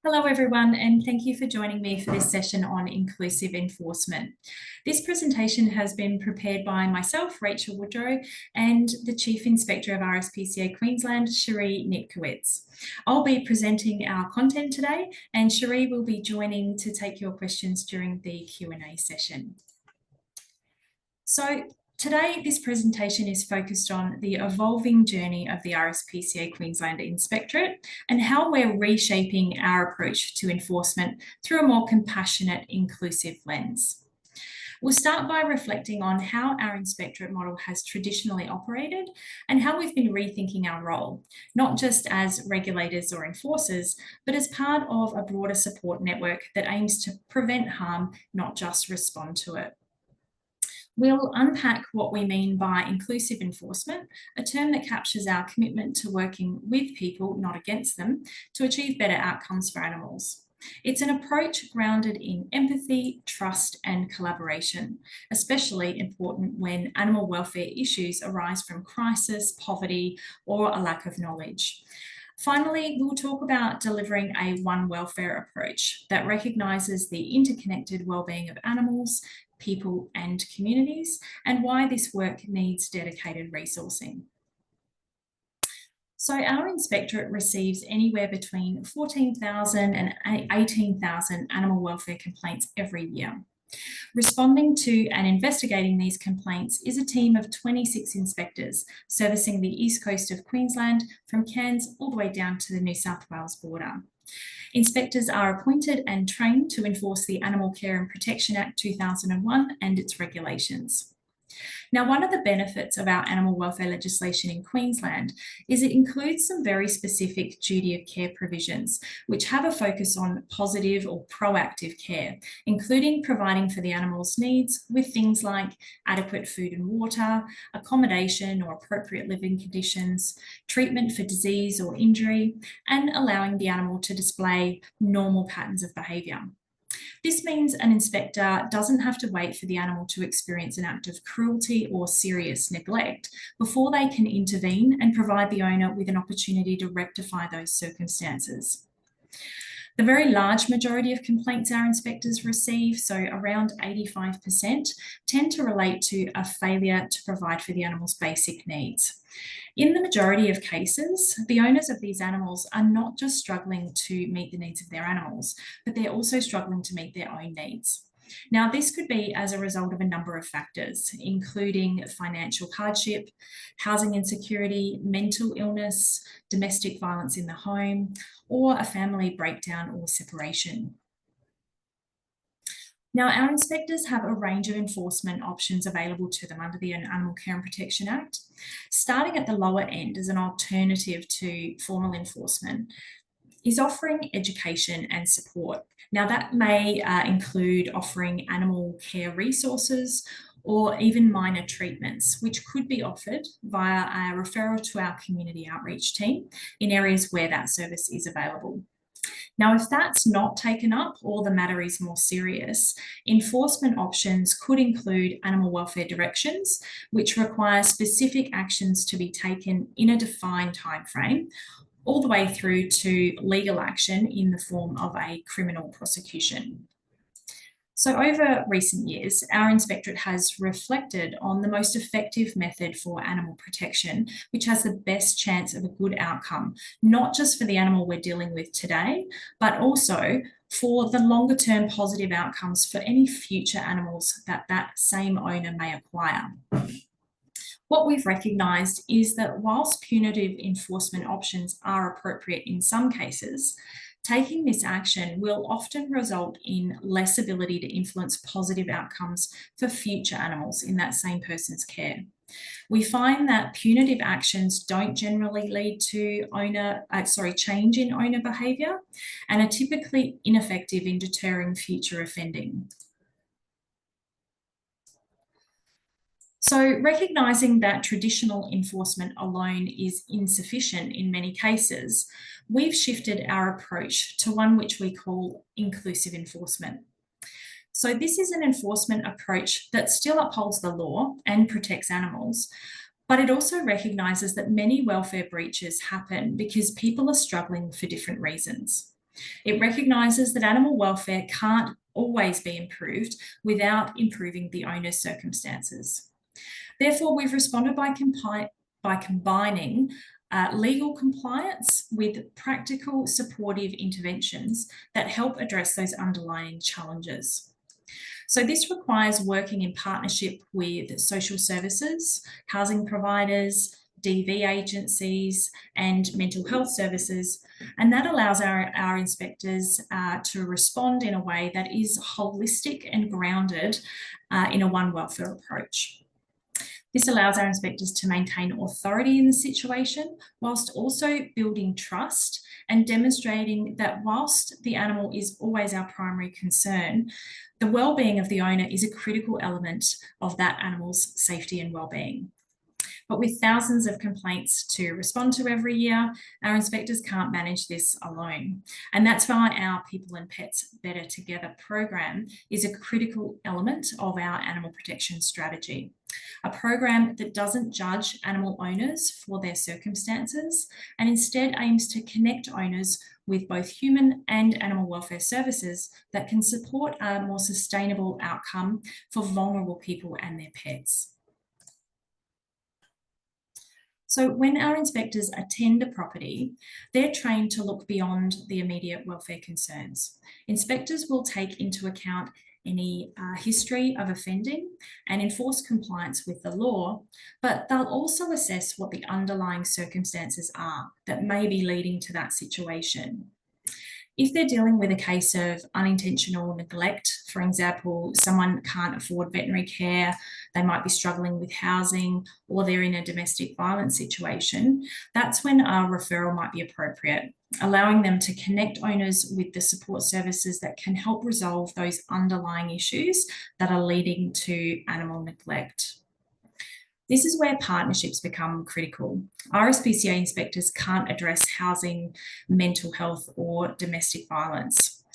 Hello everyone, and thank you for joining me for this session on inclusive enforcement. This presentation has been prepared by myself, Rachel Woodrow, and the Chief Inspector of RSPCA Queensland, Cherie Nitkowitz. I'll be presenting our content today, and Cherie will be joining to take your questions during the Q&A session. So today, this presentation is focused on the evolving journey of the RSPCA Queensland Inspectorate and how we're reshaping our approach to enforcement through a more compassionate, inclusive lens. We'll start by reflecting on how our inspectorate model has traditionally operated and how we've been rethinking our role, not just as regulators or enforcers, but as part of a broader support network that aims to prevent harm, not just respond to it. We'll unpack what we mean by inclusive enforcement, a term that captures our commitment to working with people, not against them, to achieve better outcomes for animals. It's an approach grounded in empathy, trust, and collaboration, especially important when animal welfare issues arise from crisis, poverty, or a lack of knowledge. Finally, we'll talk about delivering a one welfare approach that recognises the interconnected wellbeing of animals, people and communities, and why this work needs dedicated resourcing. So our inspectorate receives anywhere between 14,000 and 18,000 animal welfare complaints every year. Responding to and investigating these complaints is a team of 26 inspectors servicing the east coast of Queensland from Cairns all the way down to the New South Wales border. Inspectors are appointed and trained to enforce the Animal Care and Protection Act 2001 and its regulations. Now, one of the benefits of our animal welfare legislation in Queensland is it includes some very specific duty of care provisions, which have a focus on positive or proactive care, including providing for the animal's needs with things like adequate food and water, accommodation or appropriate living conditions, treatment for disease or injury, and allowing the animal to display normal patterns of behaviour. This means an inspector doesn't have to wait for the animal to experience an act of cruelty or serious neglect before they can intervene and provide the owner with an opportunity to rectify those circumstances. The very large majority of complaints our inspectors receive, so around 85%, tend to relate to a failure to provide for the animal's basic needs. In the majority of cases, the owners of these animals are not just struggling to meet the needs of their animals, but they're also struggling to meet their own needs. Now, this could be as a result of a number of factors, including financial hardship, housing insecurity, mental illness, domestic violence in the home, or a family breakdown or separation. Now, our inspectors have a range of enforcement options available to them under the Animal Care and Protection Act. Starting at the lower end as an alternative to formal enforcement is offering education and support. Now, that may include offering animal care resources or even minor treatments, which could be offered via a referral to our community outreach team in areas where that service is available. Now, if that's not taken up or the matter is more serious, enforcement options could include animal welfare directions, which require specific actions to be taken in a defined timeframe, all the way through to legal action in the form of a criminal prosecution. So over recent years, our inspectorate has reflected on the most effective method for animal protection, which has the best chance of a good outcome, not just for the animal we're dealing with today, but also for the longer term positive outcomes for any future animals that same owner may acquire. What we've recognised is that whilst punitive enforcement options are appropriate in some cases, taking this action will often result in less ability to influence positive outcomes for future animals in that same person's care. We find that punitive actions don't generally lead to change in owner behaviour and are typically ineffective in deterring future offending. So recognising that traditional enforcement alone is insufficient in many cases, we've shifted our approach to one which we call inclusive enforcement. So this is an enforcement approach that still upholds the law and protects animals, but it also recognises that many welfare breaches happen because people are struggling for different reasons. It recognises that animal welfare can't always be improved without improving the owner's circumstances. Therefore, we've responded by combining legal compliance with practical supportive interventions that help address those underlying challenges. So this requires working in partnership with social services, housing providers, DV agencies, and mental health services. And that allows our inspectors to respond in a way that is holistic and grounded in a one welfare approach. This allows our inspectors to maintain authority in the situation whilst also building trust and demonstrating that whilst the animal is always our primary concern, the well-being of the owner is a critical element of that animal's safety and well-being. But with thousands of complaints to respond to every year, our inspectors can't manage this alone. And that's why our People and Pets Better Together program is a critical element of our animal protection strategy. A program that doesn't judge animal owners for their circumstances and instead aims to connect owners with both human and animal welfare services that can support a more sustainable outcome for vulnerable people and their pets. So when our inspectors attend a property, they're trained to look beyond the immediate welfare concerns. Inspectors will take into account any history of offending and enforce compliance with the law, but they'll also assess what the underlying circumstances are that may be leading to that situation. If they're dealing with a case of unintentional neglect, for example, someone can't afford veterinary care, they might be struggling with housing, or they're in a domestic violence situation, that's when a referral might be appropriate, allowing them to connect owners with the support services that can help resolve those underlying issues that are leading to animal neglect. This is where partnerships become critical. RSPCA inspectors can't address housing, mental health, or domestic violence.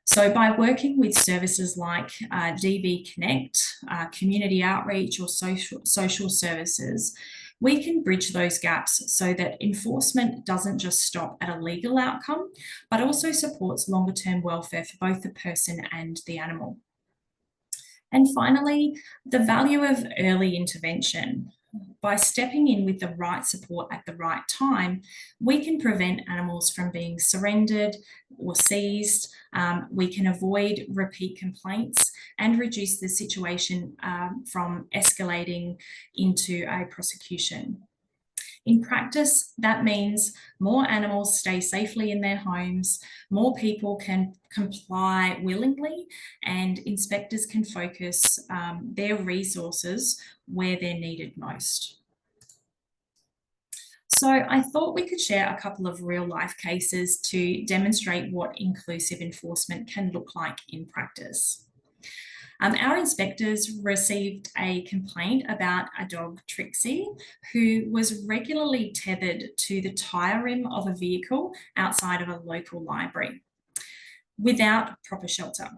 So by working with services like DB Connect, community outreach, or social services, we can bridge those gaps so that enforcement doesn't just stop at a legal outcome, but also supports longer-term welfare for both the person and the animal. And finally, the value of early intervention. By stepping in with the right support at the right time, we can prevent animals from being surrendered or seized. We can avoid repeat complaints and reduce the situation from escalating into a prosecution. In practice, that means more animals stay safely in their homes, more people can comply willingly, and inspectors can focus their resources where they're needed most. So I thought we could share a couple of real-life cases to demonstrate what inclusive enforcement can look like in practice. Our inspectors received a complaint about a dog, Trixie, who was regularly tethered to the tyre rim of a vehicle outside of a local library without proper shelter.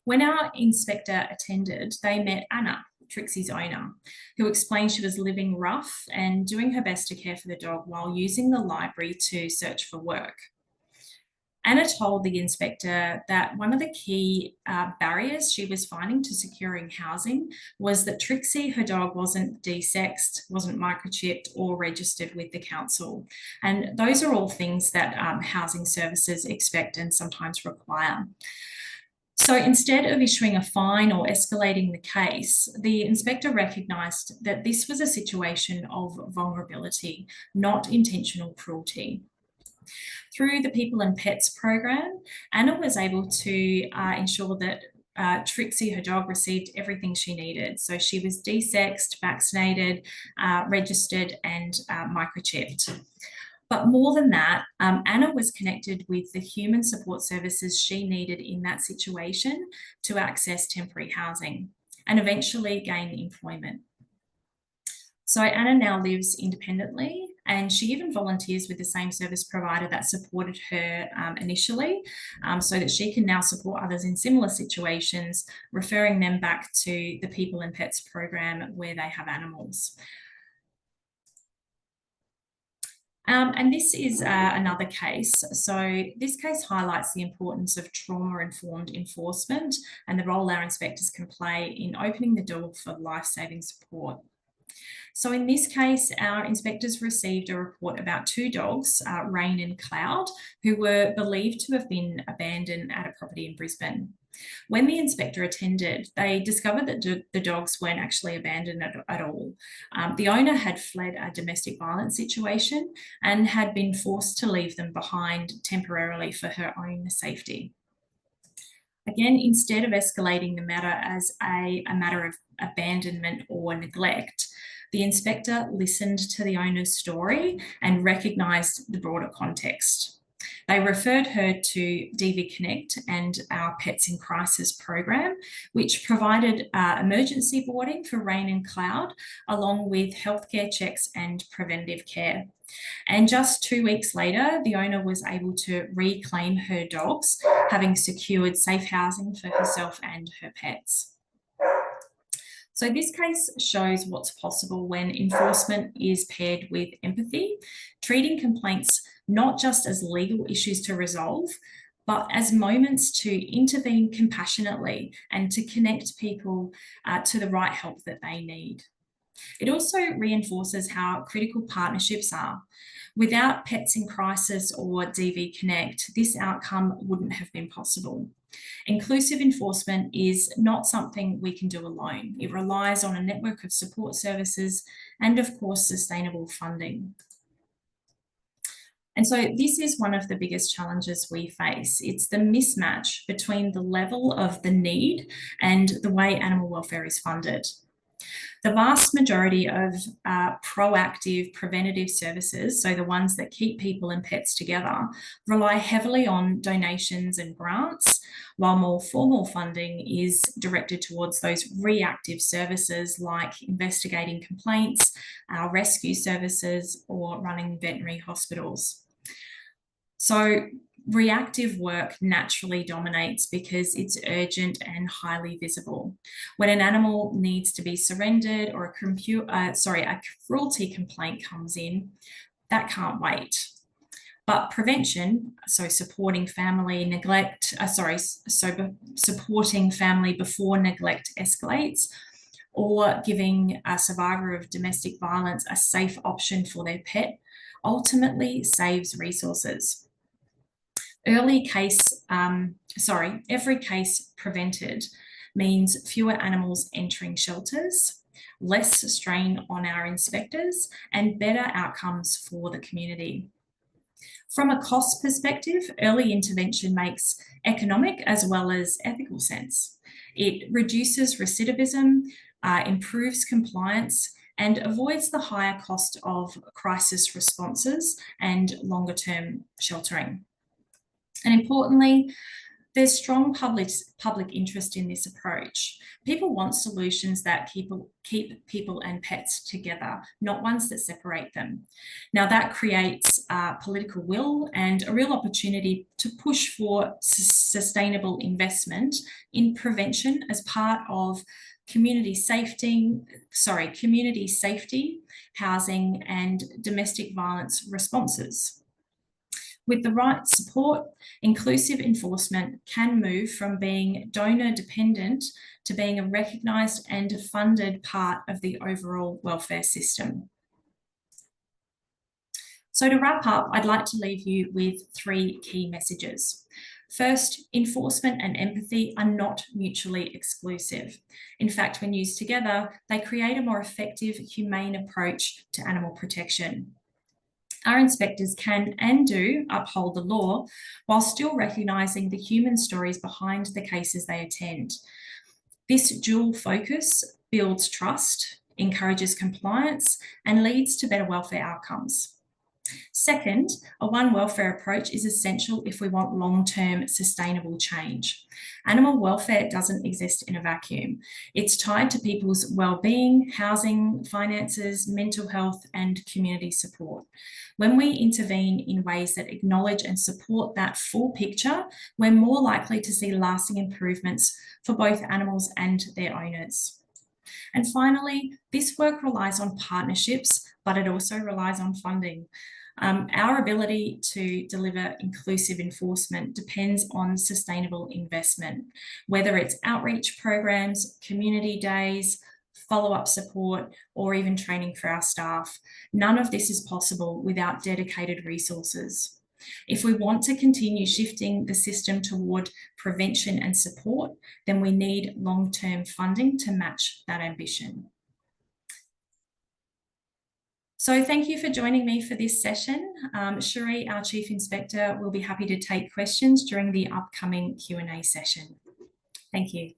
When our inspector attended, they met Anna, Trixie's owner, who explained she was living rough and doing her best to care for the dog while using the library to search for work. Anna told the inspector that one of the key barriers she was finding to securing housing was that Trixie, her dog, wasn't desexed, wasn't microchipped or registered with the council. And those are all things that housing services expect and sometimes require. So instead of issuing a fine or escalating the case, the inspector recognised that this was a situation of vulnerability, not intentional cruelty. Through the People and Pets program, Anna was able to ensure that Trixie, her dog, received everything she needed. So she was desexed, vaccinated, registered, and microchipped. But more than that, Anna was connected with the human support services she needed in that situation to access temporary housing and eventually gain employment. So Anna now lives independently, and she even volunteers with the same service provider that supported her initially, so that she can now support others in similar situations, referring them back to the People and Pets program where they have animals. And this is another case. So this case highlights the importance of trauma-informed enforcement and the role our inspectors can play in opening the door for life-saving support. So in this case, our inspectors received a report about two dogs, Rain and Cloud, who were believed to have been abandoned at a property in Brisbane. When the inspector attended, they discovered that the dogs weren't actually abandoned at all. The owner had fled a domestic violence situation and had been forced to leave them behind temporarily for her own safety. Again, instead of escalating the matter as a matter of abandonment or neglect, the inspector listened to the owner's story and recognised the broader context. They referred her to DV Connect and our Pets in Crisis program, which provided emergency boarding for Rain and Cloud, along with healthcare checks and preventative care. And just 2 weeks later, the owner was able to reclaim her dogs, having secured safe housing for herself and her pets. So this case shows what's possible when enforcement is paired with empathy, treating complaints not just as legal issues to resolve, but as moments to intervene compassionately and to connect people to the right help that they need. It also reinforces how critical partnerships are. Without Pets in Crisis or DV Connect, this outcome wouldn't have been possible. Inclusive enforcement is not something we can do alone. It relies on a network of support services and, of course, sustainable funding. And so this is one of the biggest challenges we face. It's the mismatch between the level of the need and the way animal welfare is funded. The vast majority of proactive preventative services, so the ones that keep people and pets together, rely heavily on donations and grants, while more formal funding is directed towards those reactive services like investigating complaints, rescue services, or running veterinary hospitals. So reactive work naturally dominates because it's urgent and highly visible. When an animal needs to be surrendered or a cruelty complaint comes in, that can't wait. But prevention, so supporting family supporting family before neglect escalates, or giving a survivor of domestic violence a safe option for their pet, ultimately saves resources. Every case prevented means fewer animals entering shelters, less strain on our inspectors, and better outcomes for the community. From a cost perspective, early intervention makes economic as well as ethical sense. It reduces recidivism, improves compliance, and avoids the higher cost of crisis responses and longer-term sheltering. And importantly, there's strong public interest in this approach. People want solutions that keep people and pets together, not ones that separate them. Now that creates political will and a real opportunity to push for sustainable investment in prevention as part of community safety, housing, and domestic violence responses. With the right support, inclusive enforcement can move from being donor dependent to being a recognised and funded part of the overall welfare system. So to wrap up, I'd like to leave you with 3 key messages. First, enforcement and empathy are not mutually exclusive. In fact, when used together, they create a more effective, humane approach to animal protection. Our inspectors can and do uphold the law while still recognising the human stories behind the cases they attend. This dual focus builds trust, encourages compliance, and leads to better welfare outcomes. Second, a one welfare approach is essential if we want long-term sustainable change. Animal welfare doesn't exist in a vacuum. It's tied to people's well-being, housing, finances, mental health, and community support. When we intervene in ways that acknowledge and support that full picture, we're more likely to see lasting improvements for both animals and their owners. And finally, this work relies on partnerships, but it also relies on funding. Our ability to deliver inclusive enforcement depends on sustainable investment, whether it's outreach programs, community days, follow-up support, or even training for our staff. None of this is possible without dedicated resources. If we want to continue shifting the system toward prevention and support, then we need long-term funding to match that ambition. So thank you for joining me for this session. Cherie, our Chief Inspector, will be happy to take questions during the upcoming Q&A session. Thank you.